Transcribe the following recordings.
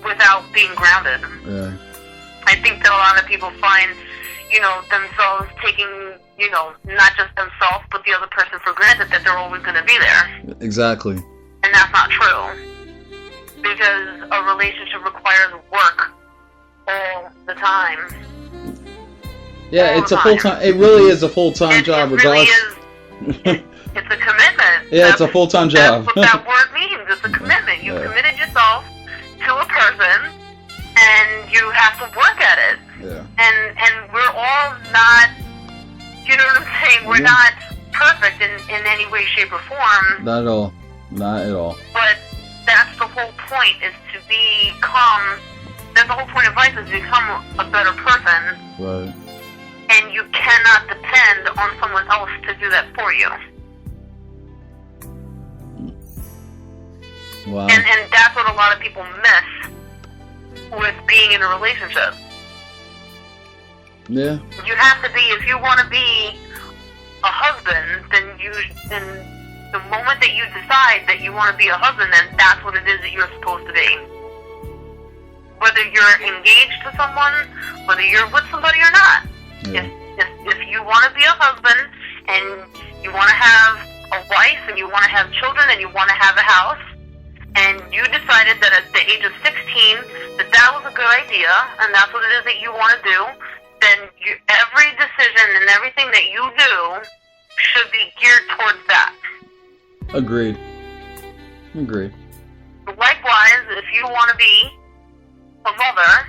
without being grounded. Yeah. I think that a lot of people find, themselves taking, not just themselves, but the other person for granted, that they're always going to be there. Exactly. And that's not true. Because a relationship requires work all the time. Yeah, it's a full-time, it really is a full-time job, regardless. It's a commitment. Yeah, it's a full-time job. That's what that word means. It's a commitment. You've committed yourself to a person, and you have to work at it. Yeah. And we're all not, you know what I'm saying? We're not perfect in any way, shape, or form. Not at all. Not at all. But that's the whole point, is to become, that's the whole point of life, is to become a better person. Right. And you cannot depend on someone else to do that for you. Wow. And that's what a lot of people miss with being in a relationship. Yeah. You have to be, if you want to be a husband, then the moment that you decide that you want to be a husband, then that's what it is that you're supposed to be. Whether you're engaged to someone, whether you're with somebody or not. Yeah. If you want to be a husband, and you want to have a wife, and you want to have children, and you want to have a house, and you decided that at the age of 16 that was a good idea, and that's what it is that you want to do, then every decision and everything that you do should be geared towards that. Agreed. Likewise, if you want to be a mother,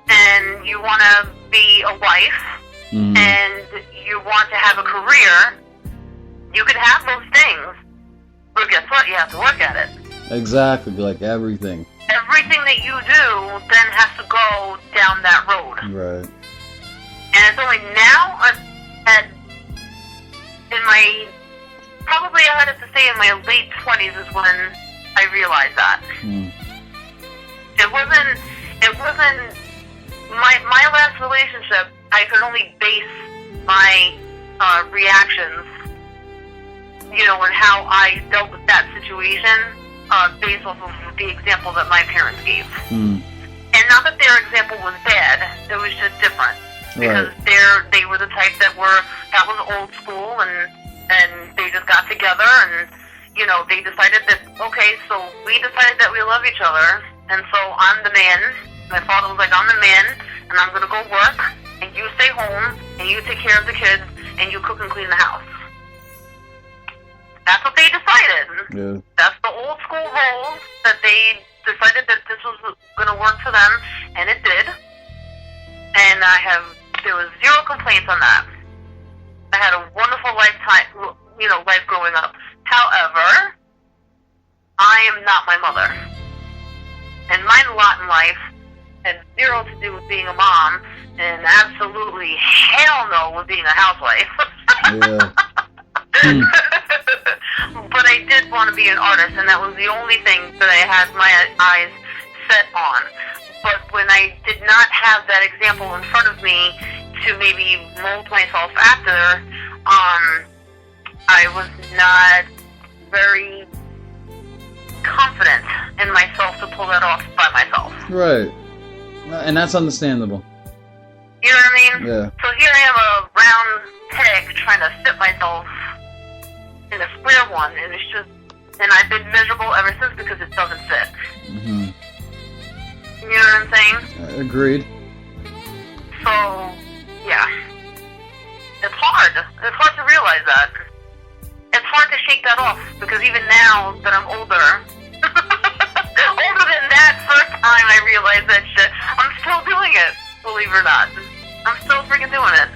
and you want to be a wife, and you want to have a career, you can have those things, but guess what? You have to work at it. Exactly, like everything. Everything that you do then has to go down that road. Right. And it's only now, in my, probably I had to say in my late 20s is when I realized that. It wasn't, my last relationship, I could only base my reactions, and how I dealt with that situation based off of the example that my parents gave. And not that their example was bad, it was just different. Because they were the type that was old school, and they just got together, and, they decided that, okay, so we decided that we love each other, and so I'm the man. My father was like, I'm the man, and I'm going to go work, and you stay home, and you take care of the kids, and you cook and clean the house. That's what they decided. Yeah. That's the old school roles that they decided that this was going to work for them, and it did. And there was zero complaints on that. I had a wonderful life growing up. However, I am not my mother. And my lot in life had zero to do with being a mom, and absolutely hell no with being a housewife. Yeah. But I did want to be an artist, and that was the only thing that I had my eyes set on. But when I did not have that example in front of me to maybe mold myself after, I was not very confident in myself to pull that off by myself. Right. And that's understandable. You know what I mean? Yeah. So here I am, a round peg, trying to fit myself in a square one, and it's just, and I've been miserable ever since because it doesn't fit. Mm-hmm. You know what I'm saying? Agreed. So, yeah. It's hard. It's hard to realize that. It's hard to shake that off, because even now that I'm older, older than that first time I realized that shit, I'm still doing it, believe it or not. I'm still freaking doing it.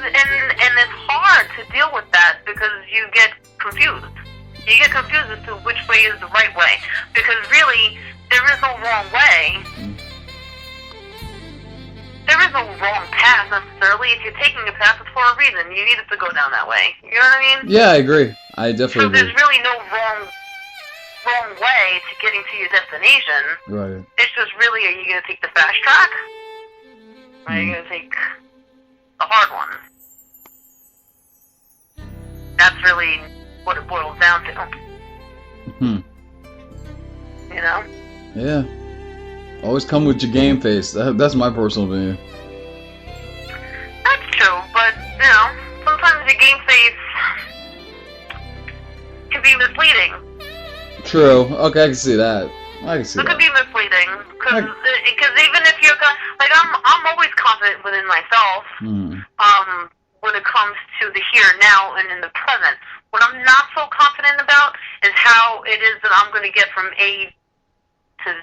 And it's hard to deal with that, because you get confused. You get confused as to which way is the right way. Because really, there is no wrong way. There is no wrong path, necessarily. If you're taking a path, it's for a reason. You need it to go down that way. You know what I mean? Yeah, I agree. I definitely agree. So there's really no wrong way to getting to your destination. Right. It's just really, are you going to take the fast track? Or are you going to take the hard one? That's really what it boils down to. Hmm. You know? Yeah. Always come with your game face. That's my personal opinion. That's true, but, you know, sometimes your game face can be misleading. True. Okay, I can see that. I can see It that. could be misleading, because even if you're, like, I'm always confident within myself, when it comes to the here, now, and in the present. What I'm not so confident about is how it is that I'm going to get from A to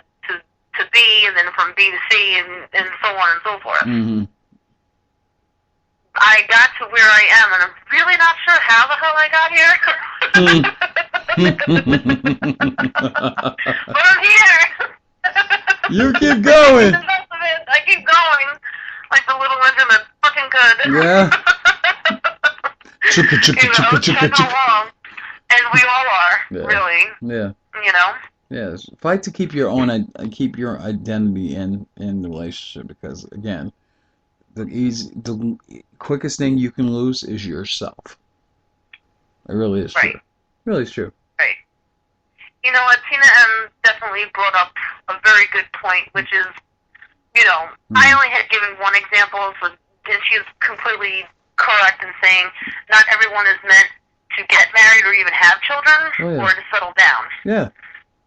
B, and then from B to C, and so on and so forth. Mm-hmm. I got to where I am, and I'm really not sure how the hell I got here. But I'm here. You keep going. I keep going, like the little engine that fucking could. Yeah. Chicka, chicka, chicka, chicka, chugging chicka. along, and we all are, Yeah. really. Yeah. You know. Yes. Fight to keep your own, keep your identity in the relationship, because again, the quickest thing you can lose is yourself. It really is true. Right. It really is true. Right. You know what, Tina M definitely brought up a very good point, which is, you know, I only had given one example, and she's completely correct in saying not everyone is meant to get married or even have children or to settle down. Yeah.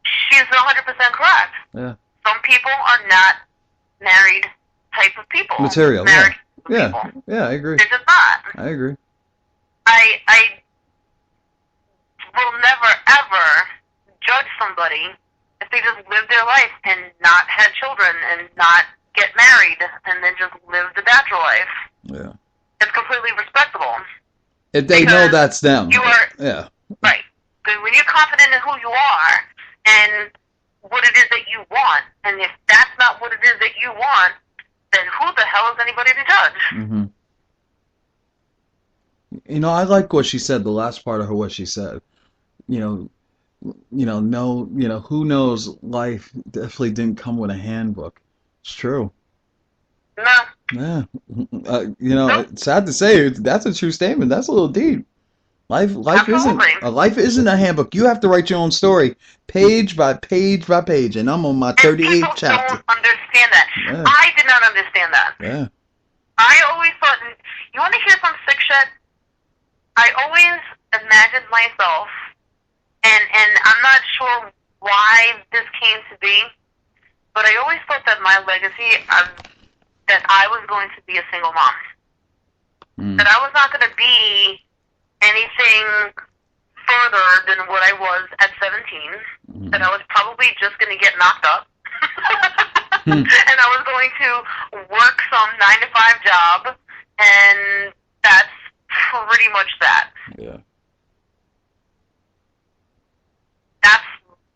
She's 100% correct. Yeah. Some people are not married type of people. Material. Married Yeah. people. Yeah. I agree. They're just not. I agree. I will never, ever judge somebody if they just live their life and not have children and not get married and then just live the bachelor life. Yeah. It's completely respectable. If they know that's them. You are, yeah. Right. But when you're confident in who you are and what it is that you want, and if that's not what it is that you want, then who the hell is anybody to judge? Mm-hmm. You know, I like what she said, the last part of what she said. Who knows, life definitely didn't come with a handbook. It's true. No. Yeah. It's sad to say, that's a true statement. That's a little deep. Life isn't a handbook. You have to write your own story, page by page by page, and I'm on my 38th chapter. People don't understand that. Yeah. I did not understand that. Yeah. I always thought, you want to hear some sick shit? I always imagined myself, and I'm not sure why this came to be, but I always thought that my legacy, that I was going to be a single mom. That I was not going to be anything further than what I was at 17. That I was probably just going to get knocked up. And I was going to work some 9-to-5 job, and that's pretty much that. Yeah.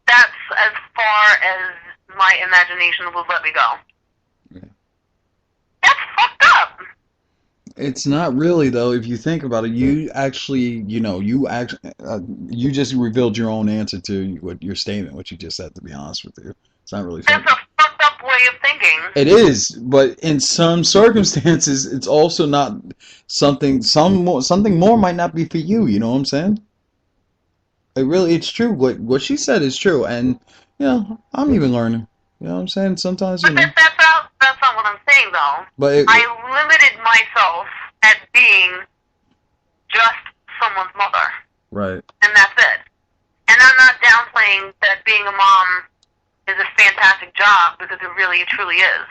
That's as far as my imagination will let me go. Yeah. That's fucked up. It's not really, though. If you think about it, you actually, you just revealed your own answer to what your statement, what you just said. To be honest with you, it's not really. That's a fucked up way of thinking. It is, but in some circumstances, it's also not something. Something more might not be for you. You know what I'm saying? It's true. What she said is true, and I'm even learning. You know what I'm saying? Sometimes But that's not what I'm saying, though. But I limited myself at being just someone's mother. Right. And that's it. And I'm not downplaying that being a mom is a fantastic job, because it really, truly is.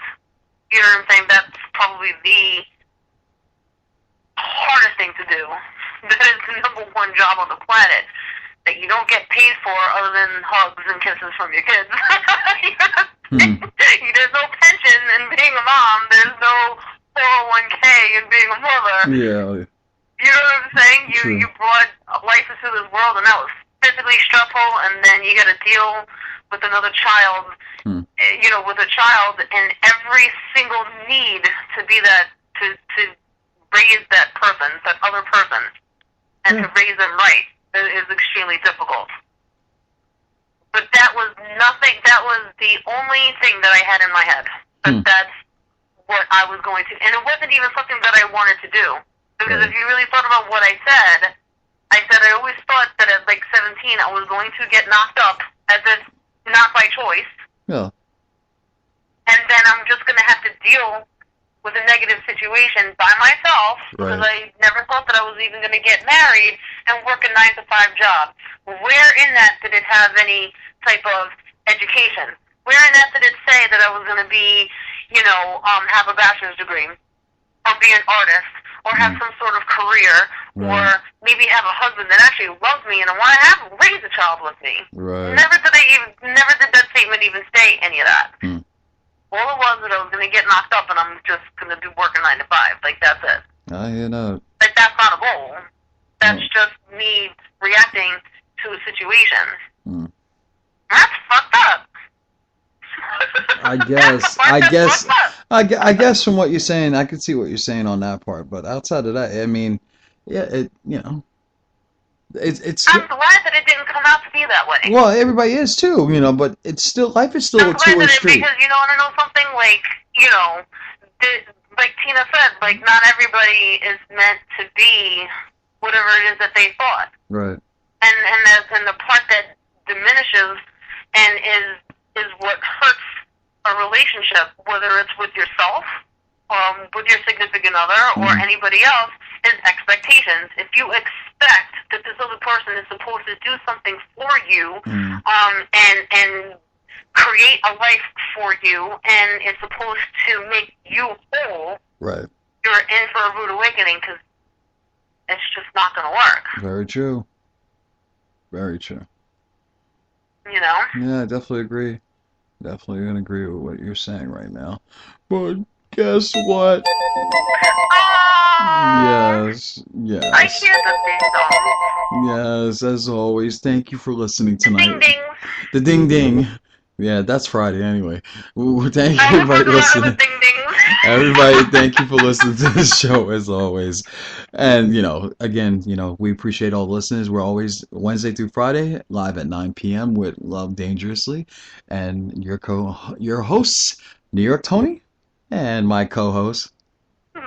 You know what I'm saying? That's probably the hardest thing to do. That is the number one job on the planet that you don't get paid for other than hugs and kisses from your kids. There's no pension in being a mom. There's no 401k in being a mother. Yeah. You know what I'm saying? You brought life into this world, and that was physically stressful, and then you got to deal with another child, with a child, and every single need to be that, to raise that person, that other person, and to raise them right is extremely difficult. But that was nothing, that was the only thing that I had in my head. That's what I was going to, and it wasn't even something that I wanted to do. Because if you really thought about what I said, I said I always thought that at like 17 I was going to get knocked up, as if not by choice, Yeah. and then I'm just going to have to deal with a negative situation by myself, because Right. I never thought that I was even going to get married and work a 9-to-5 job. Where in that did it have any type of education? Where in that did it say that I was going to be, have a bachelor's degree, or be an artist, or have some sort of career, Right. or maybe have a husband that actually loves me and I want to raise a child with me? Right. Never did that statement even say any of that. Hmm. All it was that I was going to get knocked up and I'm just going to be working 9 to 5. Like, that's it. I hear that. Like, that's not a goal. That's No. just me reacting to a situation. Hmm. That's fucked up. I guess. That's the part I that's guess. fucked up. I guess from what you're saying, I can see what you're saying on that part. But outside of that, I mean, yeah, it's I'm glad that it didn't come out to be that way. well, everybody is too, but it's still life is still I'm a glad two-way that street. because you want to know something, like, like Tina said, like, not everybody is meant to be whatever it is that they thought. Right. And the part that diminishes and is what hurts a relationship, whether it's with yourself, with your significant other, or anybody else, is expectations. If you expect that this other person is supposed to do something for you, and create a life for you, and it's supposed to make you whole, Right. you're in for a rude awakening, because it's just not going to work. Very true. Very true. You know? Yeah, I definitely agree. Definitely gonna agree with what you're saying right now. But guess what? Yes, I yes, hear the ding dong. yes. As always, thank you for listening Ding tonight. dings. The ding ding. Yeah, that's Friday anyway. Ooh, thank I you, was everybody, looking at the listening. ding dings. Everybody, thank you for listening to the show as always. And, again, we appreciate all the listeners. We're always Wednesday through Friday, live at 9 p.m. with Love Dangerously. And your hosts, New York Tony, and my co-host,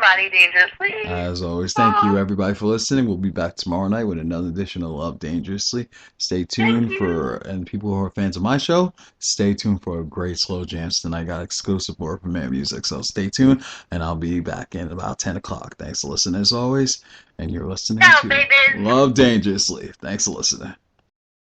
Body dangerously. as always. Thank you, everybody, for listening. We'll be back tomorrow night with another edition of Love Dangerously. Stay tuned and people who are fans of my show, stay tuned for a great slow jams tonight. Got exclusive Word for Man music, so stay tuned, and I'll be back in about 10 o'clock. Thanks for listening as always, and you're listening Ciao, to babies. Love Dangerously. Thanks for listening.